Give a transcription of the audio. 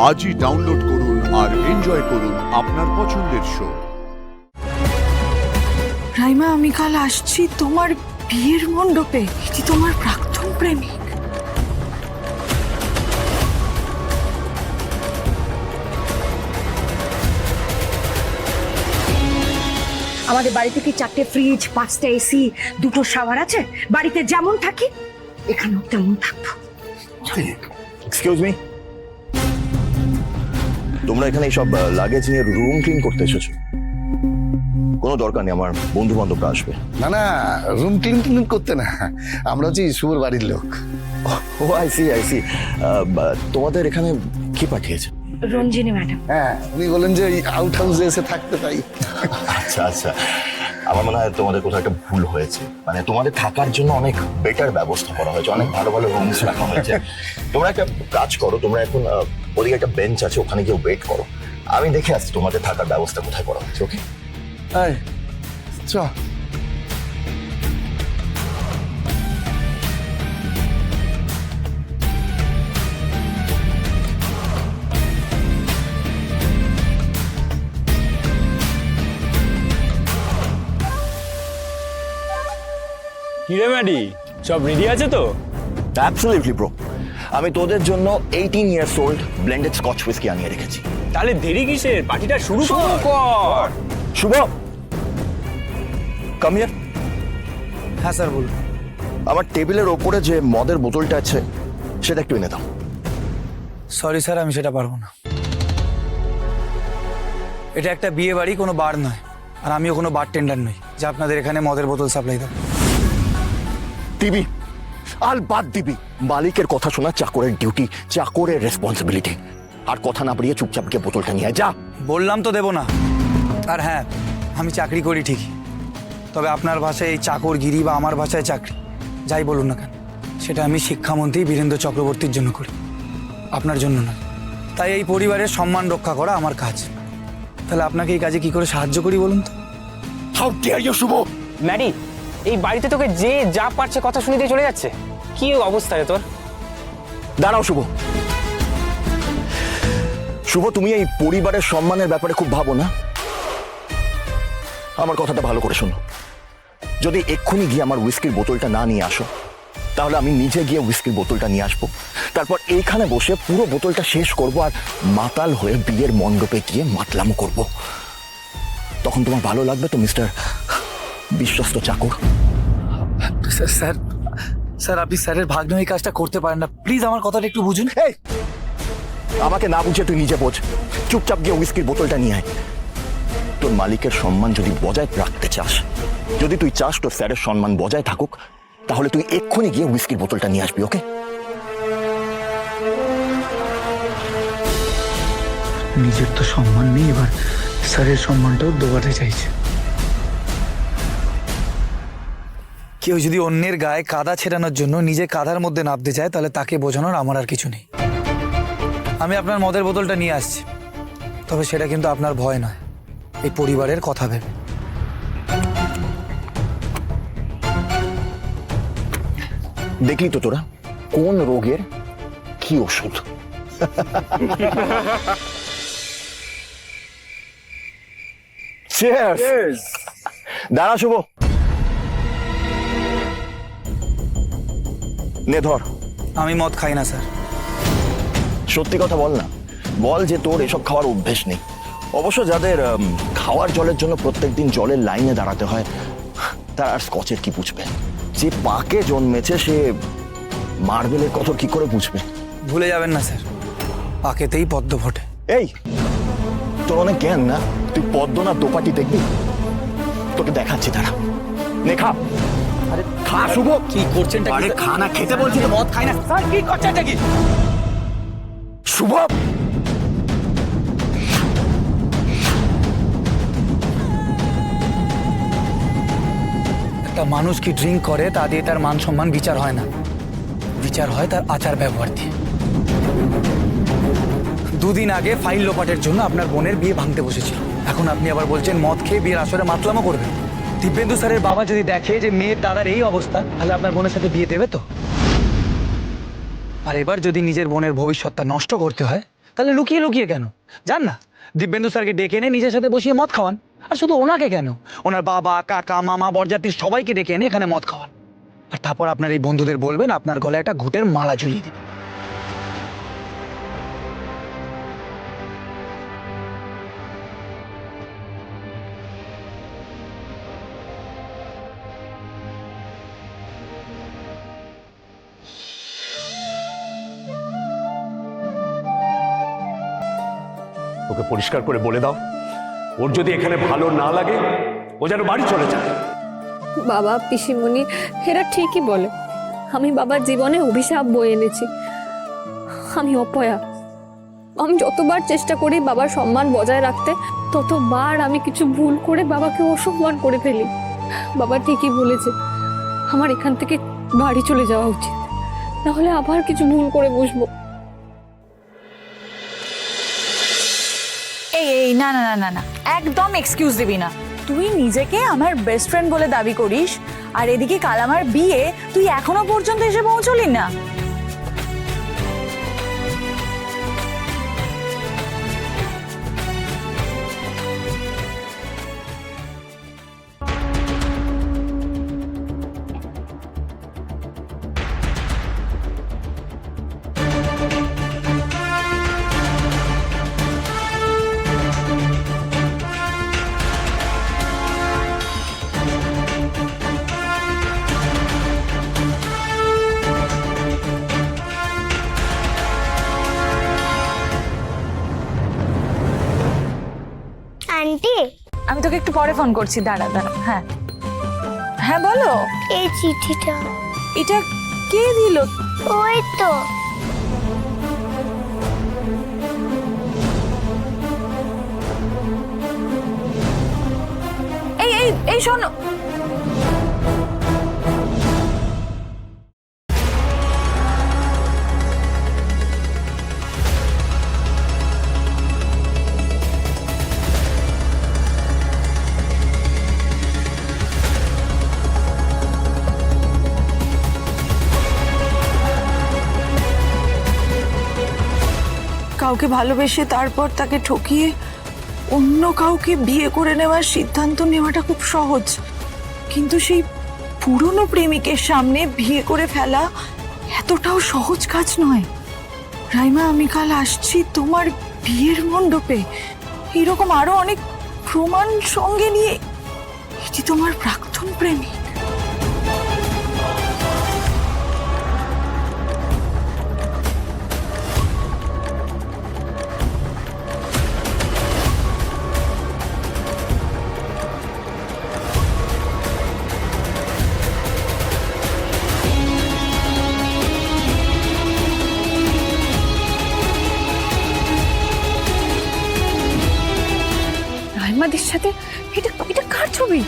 আজই ডাউনলোড করুন আর এনজয় করুন আপনার পছন্দের শো। রাইমা, আমি কাল আসছি তোমার বিয়ের মণ্ডপে। এটি তোমার প্রাক্তন প্রেমিক। আমাদের বাড়িতে কি 4টে ফ্রিজ, 5টা এসি, 2টো শাওয়ার আছে? বাড়িতে যেমন থাকি এখানেও তেমন থাকবো। এক্সকিউজ মি, তোমরা এখানে এইসব লাগেজ নিয়ে রুম ক্লিন করতে এসেছো? কোনো দরকার নেই, আমার বন্ধু বান্ধবরা আসবে। না না, রুম ক্লিন করতে না, আমরা হচ্ছি শুভর বাড়ির লোক। ও আইসি। তোমাদের এখানে কি পাঠিয়েছে? রঞ্জিনী ম্যাডাম। হ্যাঁ, উনি বলেন যে আউট হাউসে এসে থাকতে চাই। আচ্ছা, আমার মনে হয় তোমাদের কোথাও একটা ভুল হয়েছে। মানে তোমাদের থাকার জন্য অনেক বেটার ব্যবস্থা করা হয়েছে, অনেক ভালো ভালো রুমস রাখা হয়েছে। তোমরা একটা কাজ করো, তোমরা এখন ওদিকে একটা বেঞ্চ আছে, ওখানে গিয়ে ওয়েট করো। আমি দেখে আসছি তোমাদের থাকার ব্যবস্থা কোথায় করা হয়েছে। ওকে, চ। কিরে ম্যাডি, সব রেডি আছে তো? Absolutely bro. আমি তোদের জন্য 18 years old blended Scotch whisky আনিয়ে রেখেছি। তাহলে দেরি কিসের? পার্টিটা শুরু কর। শুভ, কাম হিয়ার। হ্যাঁ স্যার, বলুন। আমার টেবিলের ওপরে যে মদের বোতলটা আছে সেটা একটু এনে দাও। সরি স্যার, আমি সেটা পারবো না। এটা একটা বিয়ে বাড়ি, কোনো বার নয়। আর আমিও কোনো বার টেন্ডার নই যে আপনাদের এখানে মদের বোতল সাপ্লাই দেবো। দিবি, আল বাদ দিবি। মালিকের কথা শোনা চাকরের ডিউটি, চাকরের রেসপন্সিবিলিটি। আর কথা না বাড়িয়ে চুপচাপ গিয়ে বোতলটা নিয়ে যা। বললাম তো দেবো না। আর হ্যাঁ, আমি চাকরি করি ঠিকই, তবে আপনার ভাষায় এই চাকরগিরি বা আমার ভাষায় চাকরি, যাই বলুন না কেন, সেটা আমি শিক্ষামন্ত্রী বীরেন্দ্র চক্রবর্তীর জন্য করি, আপনার জন্য না। তাই এই পরিবারের সম্মান রক্ষা করা আমার কাজ। তাহলে আপনাকে এই কাজে কি করে সাহায্য করি বলুন তো? How dare you Shubho! Maddy, এই বাড়িতে তোকে যে যা পারছে কথা শুনে দিয়ে চলে যাচ্ছে। কি অবস্থা রে তোর? দাঁড়াও শুভ। শুভ, তুমি এই পরিবারের সম্মানের ব্যাপারে খুব ভাবো না? আমার কথাটা ভালো করে শোনো। যদি এক্ষুনি গিয়ে আমার হুইস্কির বোতলটা না নিয়ে আসো, তাহলে আমি নিজে গিয়ে হুইস্কির বোতলটা নিয়ে আসবো। তারপর এইখানে বসে পুরো বোতলটা শেষ করব আর মাতাল হয়ে বিয়ের মণ্ডপে গিয়ে মাতলামো করব। তখন তোমার ভালো লাগবে তো মিস্টার বিশ্বস্ত চাকর? স্যার স্যার, আপনি স্যারের ভাগ্নে এই কাজটা করতে পারেন না। প্লিজ আমার কথাটা একটু বুঝুন। এই, আমাকে না বুঝে তুই নিজে বোঝ। চুপচাপ গিয়ে হুইস্কির বোতলটা নিয়ে আয়। তোর মালিকের সম্মান যদি বজায় রাখতে চাস, যদি তুই চাস তোর স্যারের সম্মান বজায় থাকুক, তাহলে তুই এক্ষুনি গিয়ে হুইস্কির বোতলটা নিয়ে আসবি। ওকে? নিজের তো সম্মান নেই, এবার স্যারের সম্মানটাও দোবাতে চাইছে। কেউ যদি অন্যের গায়ে কাদা ছেড়ানোর জন্য নিজে কাদার মধ্যে নামতে চায়, তাহলে তাকে বোঝানোর আমার আর কিছু নেই। আমি আপনার মদের বোতলটা নিয়ে আসছি, তবে সেটা কিন্তু আপনার ভয় নয়, এই পরিবারের কথা ভেবে। দেখলি তো তোরা কোন রোগের কি ওষুধ। Cheers! দাঁড়া শুভ, নে ধর। আমি মদ খাই না স্যার। সত্যি কথা বল না, বল যে তোর এসব খাওয়ার অভ্যেস নেই। অবশ্য যাদের খাওয়ার জলের জন্য প্রত্যেকদিন জলের লাইনে দাঁড়াতে হয়, তার আর স্কচের কি বুঝবে? যে পাকে জন্মেছে সে মার্বেলের কত কি করে বুঝবে? ভুলে যাবেন না স্যার, পাকেতেই পদ্ম ফোটে। এই, তোর অনেক জ্ঞান না? তুই পদ্ম না দোপাটি দেখবি? তোকে দেখাচ্ছি, তারা নে খা। আরে খা শুভ। কি করছেন? আরে খা না, খেতে বলছি তো। মদ খাই না স্যার। কি করছেন কি? শুভ, একটা মানুষ কি ড্রিঙ্ক করে তা দিয়ে তার মান সম্মান বিচার হয় না, বিচার হয় তার আচার ব্যবহার দিয়ে। দুদিন আগে ফাইল লোপাটের জন্য আপনার বোনের বিয়ে ভাঙতে বসেছিল, এখন আপনি আবার বলছেন মদ খেয়ে বিয়ের আসরে মাতলামো করবেন। দিব্যেন্দু স্যারের বাবা যদি দেখে যে মেয়ের দাদার এই অবস্থা, তাহলে আপনার বোনের সাথে বিয়ে দেবে তো? আর এবার যদি নিজের বোনের ভবিষ্যৎটা নষ্ট করতে হয়, তাহলে লুকিয়ে লুকিয়ে কেন? যান না, দিব্যেন্দু স্যারকে ডেকে এনে নিজের সাথে বসিয়ে মদ খাওয়ান। আর শুধু ওনাকে কেন, ওনার বাবা, কাকা, মামা, বরযাত্রীর সবাইকে ডেকে এনে এখানে মদ খাওয়ান। আর তারপর আপনার এই বন্ধুদের বলবেন আপনার গলায় একটা ঘুঁটের মালা ঝুলিয়ে দেবে। ওকে পরিষ্কার করে বলে দাও, ওর যদি এখানে ভালো না লাগে ও যেন বাড়ি চলে যায়। বাবা, পিসিমণি এরা ঠিকই বলে। আমি বাবার জীবনে অভিশাপ বয়ে এনেছি। আমি অপয়া। আমি যতবার চেষ্টা করি বাবার সম্মান বজায় রাখতে, ততবার আমি কিছু ভুল করে বাবাকে অসম্মান করে ফেলি। বাবা ঠিকই বলেছে, আমার এখান থেকে বাড়ি চলে যাওয়া উচিত, নাহলে আবার কিছু ভুল করে বসবো। এই এই না না না না না, একদম এক্সকিউজ দিবি না। তুই নিজেকে আমার বেস্ট ফ্রেন্ড বলে দাবি করিস, আর এদিকে কাল আমার বিয়ে, তুই এখনো পর্যন্ত এসে পৌঁছলি না। আন্টি, আমি তোকে একটু পরে ফোন করছি, দাঁড়া দাঁড়া। হ্যাঁ হ্যাঁ বলো। এই চিঠিটা এটা কে দিল? ওই তো। এই এই এই শোনো, কাউকে ভালোবেসে তারপর তাকে ঠকিয়ে অন্য কাউকে বিয়ে করে নেওয়ার সিদ্ধান্ত নেওয়াটা খুব সহজ, কিন্তু সেই পুরনো প্রেমিকের সামনে বিয়ে করে ফেলা এতটাও সহজ কাজ নয়। রাইমা, আমি কাল আসছি তোমার বিয়ের মণ্ডপে, এরকম আরো অনেক প্রমাণ সঙ্গে নিয়ে। এটি তোমার প্রাক্তন প্রেমিক। রাইমাদের সাথে এটা এটা কার ছবি?